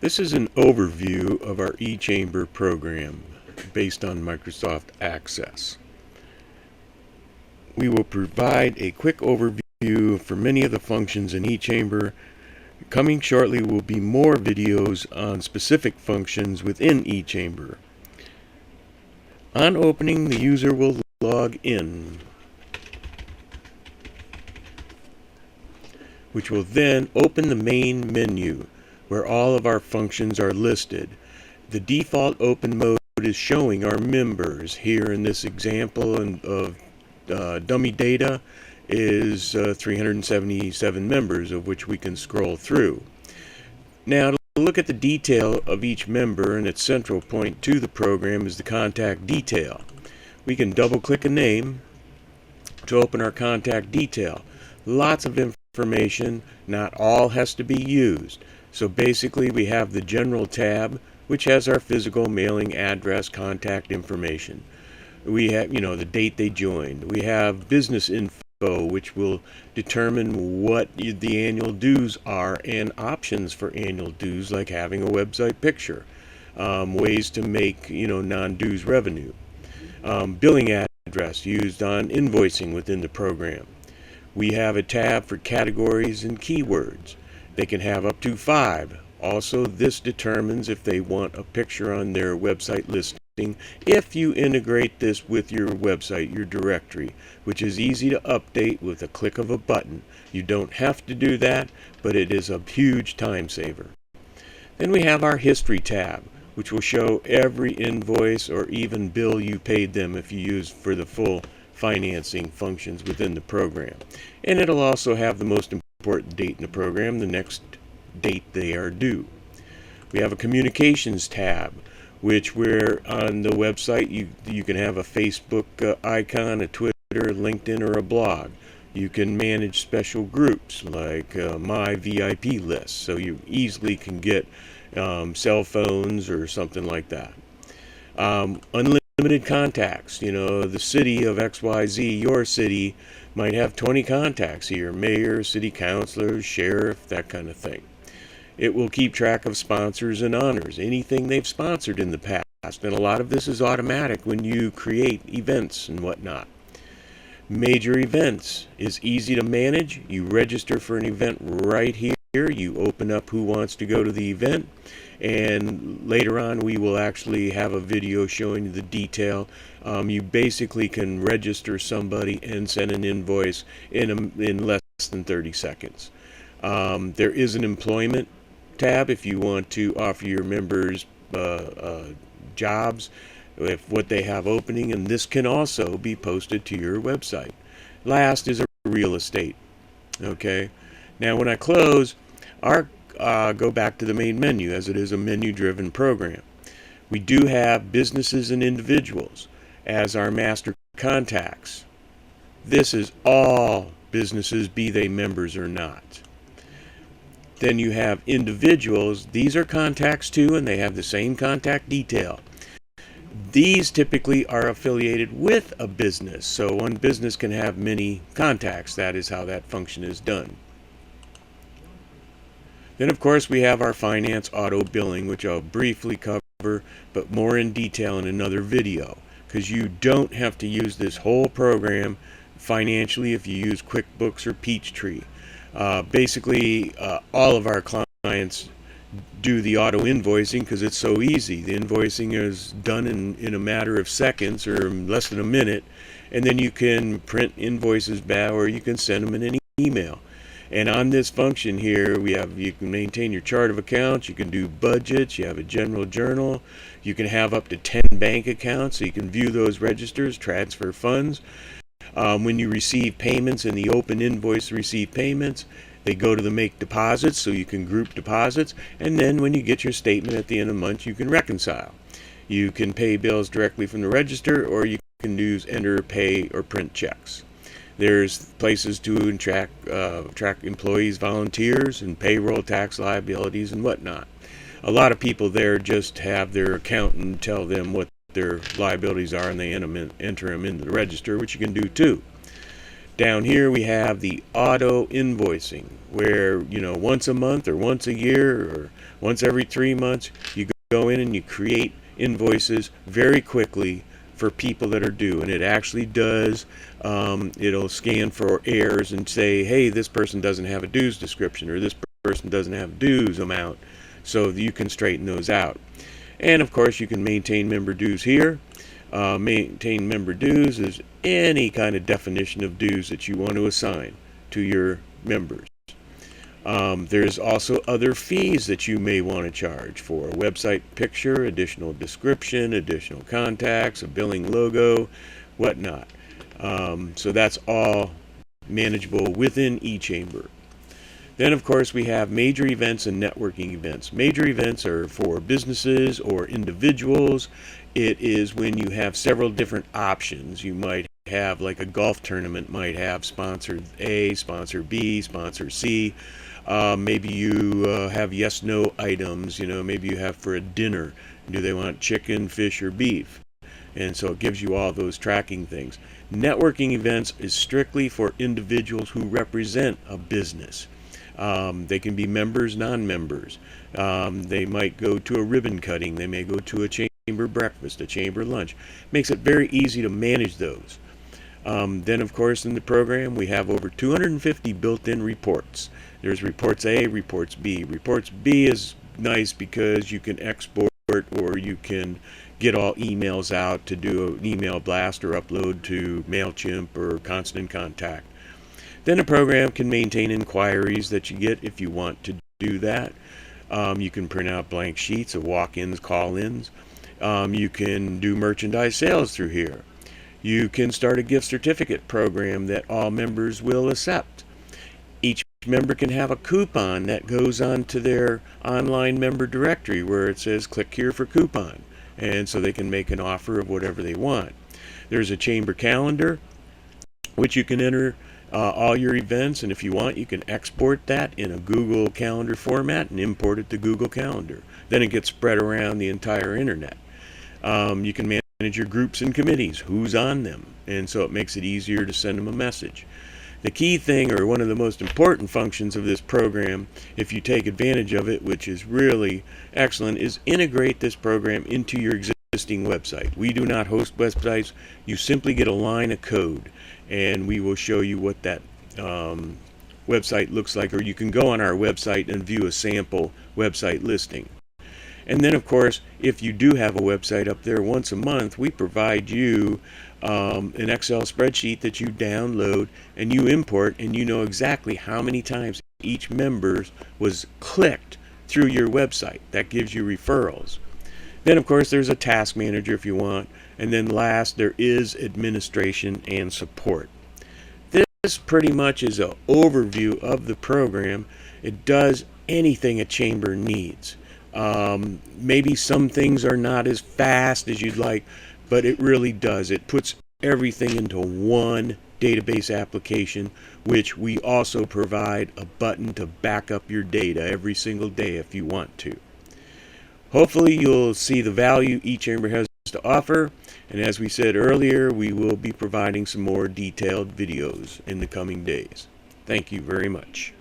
This is an overview of our eChamber program based on Microsoft Access. We will provide a quick overview for many of the functions in eChamber. Coming shortly will be more videos on specific functions within eChamber. On opening, the user will log in, which will then open the main menu where all of our functions are listed. The default open mode is showing our members. Here in this example of dummy data is 377 members, of which we can scroll through. Now, to look at the detail of each member, and its central point to the program is the contact detail. We can double click a name to open our contact detail. Lots of information, not all has to be used. So basically we have the general tab, which has our physical mailing address, contact information. We have, the date they joined. We have business info, which will determine what the annual dues are and options for annual dues, like having a website picture, ways to make, non-dues revenue. Billing address used on invoicing within the program. We have a tab for categories and keywords. They can have up to 5. Also, this determines if they want a picture on their website listing if you integrate this with your website, your directory, which is easy to update with a click of a button. You don't have to do that, but it is a huge time saver. Then we have our history tab, which will show every invoice or even bill you paid them if you use for the full financing functions within the program. And it'll also have the most important date in the program, the next date they are due. We have a communications tab, which where on the website you can have a Facebook icon, a Twitter, LinkedIn, or a blog. You can manage special groups like my VIP list, so you easily can get cell phones or something like that. Unlimited contacts. The city of XYZ, your city, might have 20 contacts here: mayor, city councilors, sheriff, that kind of thing. It will keep track of sponsors and honors, anything they've sponsored in the past, and a lot of this is automatic when you create events and whatnot. Major events is easy to manage. You register for an event right here. You open up who wants to go to the event, and later on we will actually have a video showing you the detail. You basically can register somebody and send an invoice in less than 30 seconds. There is an employment tab if you want to offer your members jobs, if what they have opening, and this can also be posted to your website. Last is a real estate. Okay, now when I close, go back to the main menu, as it is a menu-driven program. We do have businesses and individuals as our master contacts. This is all businesses, be they members or not. Then you have individuals. These are contacts too, and they have the same contact detail. These typically are affiliated with a business, so one business can have many contacts. That is how that function is done. Then, of course, we have our finance auto billing, which I'll briefly cover, but more in detail in another video, because you don't have to use this whole program financially if you use QuickBooks or Peachtree. Basically, all of our clients do the auto invoicing because it's so easy. The invoicing is done in a matter of seconds or less than a minute, and then you can print invoices back or you can send them in an email. And on this function here, you can maintain your chart of accounts, you can do budgets, you have a general journal, you can have up to 10 bank accounts, so you can view those registers, transfer funds. When you receive payments in the open invoice receive payments, they go to the make deposits, so you can group deposits, and then when you get your statement at the end of the month, you can reconcile. You can pay bills directly from the register, or you can use enter, pay, or print checks. There's places to track employees, volunteers, and payroll, tax liabilities, and whatnot. A lot of people there just have their accountant tell them what their liabilities are, and they enter them into the register, which you can do too. Down here we have the auto invoicing, where once a month or once a year or Once every 3 months, you go in and you create invoices very quickly for people that are due, and it actually does. It'll scan for errors and say, hey, this person doesn't have a dues description, or this person doesn't have a dues amount, so you can straighten those out. And of course, you can maintain member dues here. Maintain member dues is any kind of definition of dues that you want to assign to your members. There's also other fees that you may want to charge for a website picture, additional description, additional contacts, a billing logo, whatnot. So that's all manageable within eChamber. Then, of course, we have major events and networking events. Major events are for businesses or individuals. It is when you have several different options. You might have, like a golf tournament might have sponsor A, sponsor B, sponsor C. Maybe you have yes/no items. Maybe you have for a dinner. Do they want chicken, fish, or beef? And so it gives you all those tracking things. Networking events is strictly for individuals who represent a business. They can be members, non-members. They might go to a ribbon cutting. They may go to a chamber breakfast, a chamber lunch. Makes it very easy to manage those. Then, of course, in the program, we have over 250 built-in reports. There's reports A, reports B. Reports B is nice because you can export, or you can get all emails out to do an email blast or upload to MailChimp or Constant Contact. Then a program can maintain inquiries that you get if you want to do that. You can print out blank sheets of walk-ins, call-ins. You can do merchandise sales through here. You can start a gift certificate program that all members will accept. Each member can have a coupon that goes onto their online member directory where it says click here for coupon, and so they can make an offer of whatever they want. There's a chamber calendar which you can enter all your events, and if you want, you can export that in a Google Calendar format and import it to Google Calendar. Then it gets spread around the entire internet. You can manage your groups and committees, who's on them, and so it makes it easier to send them a message. The key thing, or one of the most important functions of this program, if you take advantage of it, which is really excellent, is integrate this program into your existing website. We do not host websites. You simply get a line of code, and we will show you what that website looks like, or you can go on our website and view a sample website listing. And then, of course, if you do have a website up there, once a month we provide you an Excel spreadsheet that you download and you import, and you know exactly how many times each member was clicked through your website. That gives you referrals. Then, of course, there's a task manager if you want. And then last, there is administration and support. This pretty much is an overview of the program. It does anything a chamber needs. Maybe some things are not as fast as you'd like, but it really does. It puts everything into one database application, which we also provide a button to back up your data every single day if you want to. Hopefully you'll see the value eChamber has to offer, and as we said earlier, we will be providing some more detailed videos in the coming days. Thank you very much.